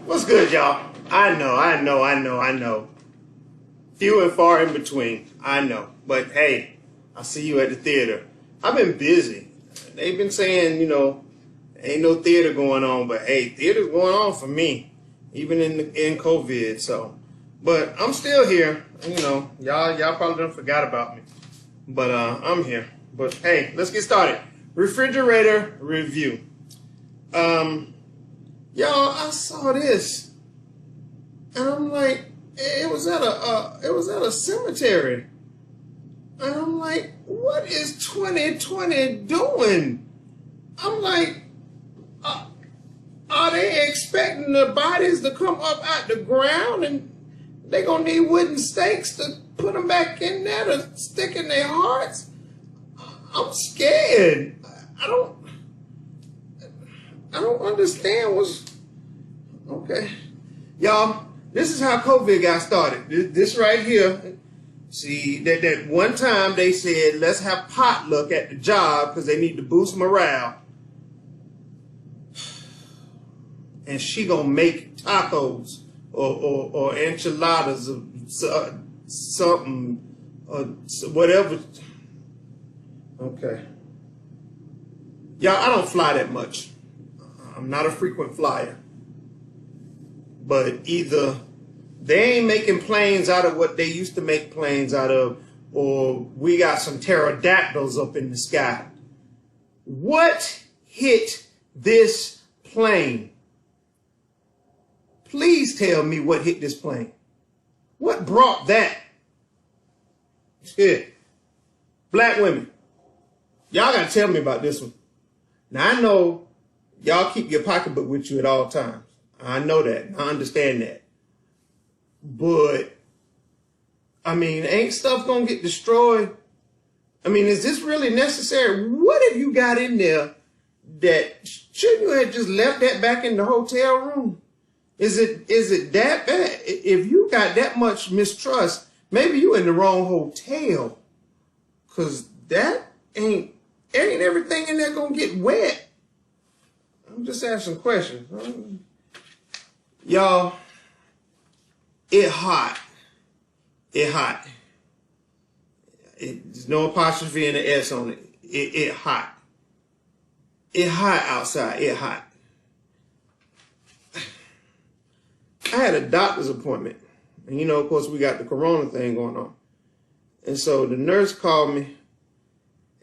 What's good, y'all? I know. Few and far in between, I know. But hey, I see you at the theater. I've been busy. They've been saying, ain't no theater going on, but hey, theater's going on for me, even in COVID. So, but I'm still here. Y'all probably done forgot about me, but I'm here. But hey, let's get started. Refrigerator review. Y'all, I saw this, and I'm like, it was at a cemetery, and I'm like, what is 2020 doing? I'm like, are they expecting the bodies to come up out the ground, and they gonna need wooden stakes to put them back in there to stick in their hearts? I'm scared. I don't understand what's okay. Y'all, this is how COVID got started. This right here. See, that one time they said, let's have potluck at the job because they need to boost morale. And she gonna make tacos or enchiladas or something or whatever. Okay. Y'all, I don't fly that much. I'm not a frequent flyer. But either they ain't making planes out of what they used to make planes out of, or we got some pterodactyls up in the sky. What hit this plane? Please tell me what hit this plane. What brought that? Shit. Black women. Y'all gotta tell me about this one. Now I know y'all keep your pocketbook with you at all times. I know that. I understand that. But, ain't stuff gonna get destroyed? Is this really necessary? What have you got in there that shouldn't you have just left that back in the hotel room? Is it that bad? If you got that much mistrust, maybe you in the wrong hotel. Cause that ain't everything in there gonna get wet. I'm just asking questions. Y'all, it hot. There's no apostrophe and an S on it. It hot. It hot outside. It hot. I had a doctor's appointment. And of course, we got the corona thing going on. And so the nurse called me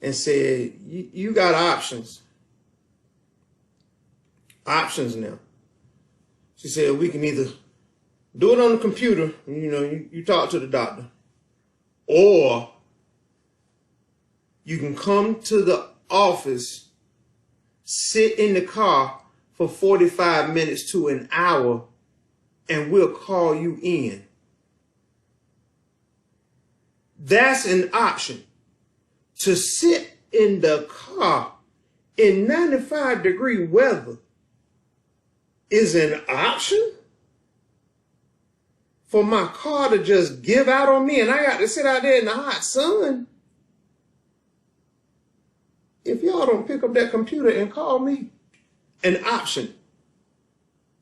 and said, you got options. Options now. She said, we can either do it on the computer, you talk to the doctor, or you can come to the office, sit in the car for 45 minutes to an hour, and we'll call you in. That's an option. To sit in the car in 95-degree weather is an option? For my car to just give out on me and I got to sit out there in the hot sun? If y'all don't pick up that computer and call me, an option.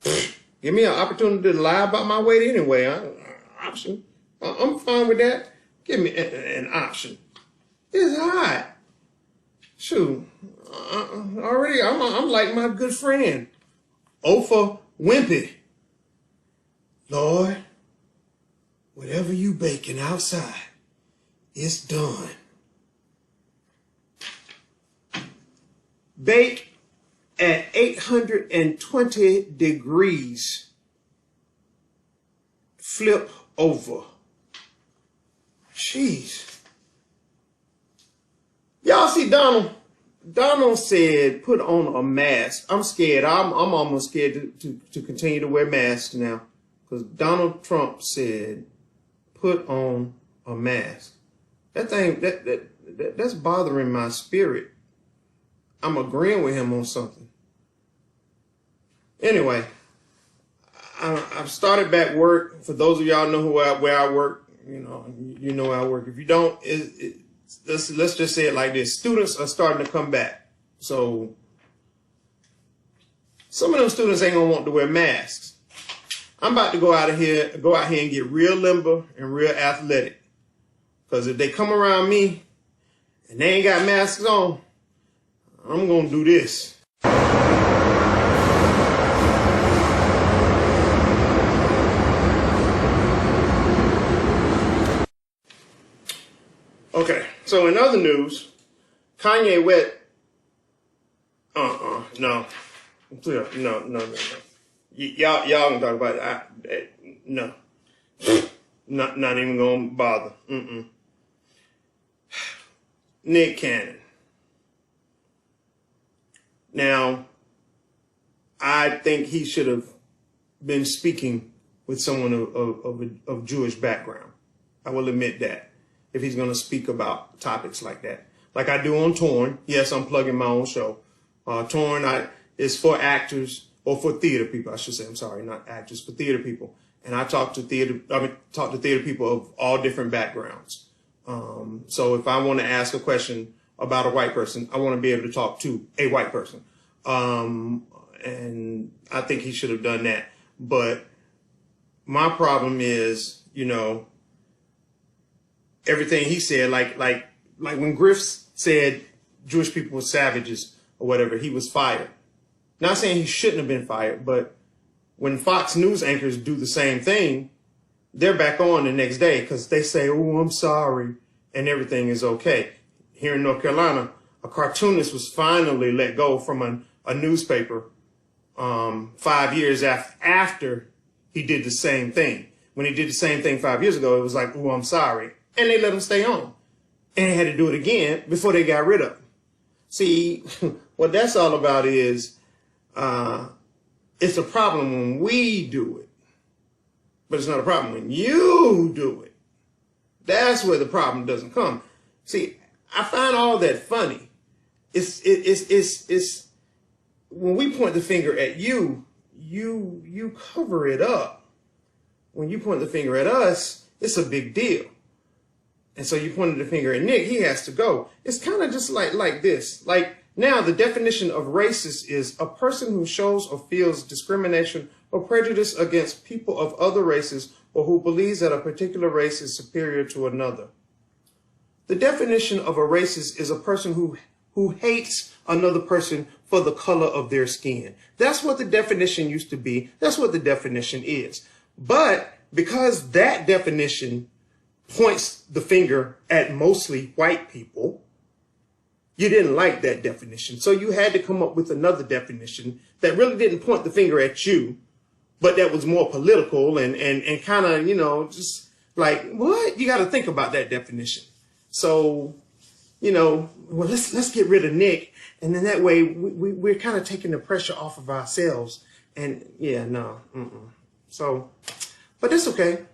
Give me an opportunity to lie about my weight anyway. Option. I'm fine with that. Give me an option. It's hot. Shoot. Already, I'm like my good friend, Oprah Wimpy. Lord, whatever you baking outside, it's done. Bake at 820 degrees. Flip over. Jeez. Y'all see Donald? Donald said, put on a mask. I'm scared. I'm almost scared to continue to wear masks now. Because Donald Trump said, put on a mask. That thing, that's bothering my spirit. I'm agreeing with him on something. Anyway, I've started back work. For those of y'all know where I work, you know where I work. If you don't, let's just say it like this. Students are starting to come back. So some of them students ain't gonna want to wear masks. I'm about to go out here and get real limber and real athletic. Because if they come around me and they ain't got masks on, I'm going to do this. Okay, so in other news, Kanye West, no. Y'all can talk about it. No. Not even gonna bother. Nick Cannon. Now, I think he should have been speaking with someone of Jewish background. I will admit that. If he's going to speak about topics like that. Like I do on Torn. Yes, I'm plugging my own show. Torn is for actors, or for theater people, I should say. I'm sorry, not actors, for theater people. And I talk to theater people of all different backgrounds. So if I want to ask a question about a white person, I want to be able to talk to a white person. And I think he should have done that. But my problem is, everything he said, like when Griff said Jewish people were savages or whatever, he was fired. Not saying he shouldn't have been fired, but when Fox News anchors do the same thing, they're back on the next day because they say, oh, I'm sorry, and everything is okay. Here in North Carolina, a cartoonist was finally let go from a newspaper 5 years after he did the same thing. When he did the same thing 5 years ago, it was like, oh, I'm sorry. And they let him stay on. And they had to do it again before they got rid of him. See, what that's all about is it's a problem when we do it. But it's not a problem when you do it. That's where the problem doesn't come. See, I find all that funny. It's when we point the finger at you, you cover it up. When you point the finger at us, it's a big deal. And so you pointed the finger at Nick, he has to go. It's kind of just like this. Like now the definition of racist is a person who shows or feels discrimination or prejudice against people of other races or who believes that a particular race is superior to another. The definition of a racist is a person who hates another person for the color of their skin. That's what the definition used to be. That's what the definition is. But because that definition points the finger at mostly white people, you didn't like that definition. So you had to come up with another definition that really didn't point the finger at you, but that was more political and kind of, just like, what? You got to think about that definition. So, well, let's get rid of Nick. And then that way we're kind of taking the pressure off of ourselves. And yeah, no. So, but that's okay.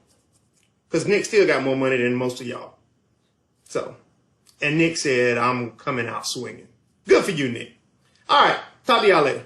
Because Nick still got more money than most of y'all. So, and Nick said, I'm coming out swinging. Good for you, Nick. All right. Talk to y'all later.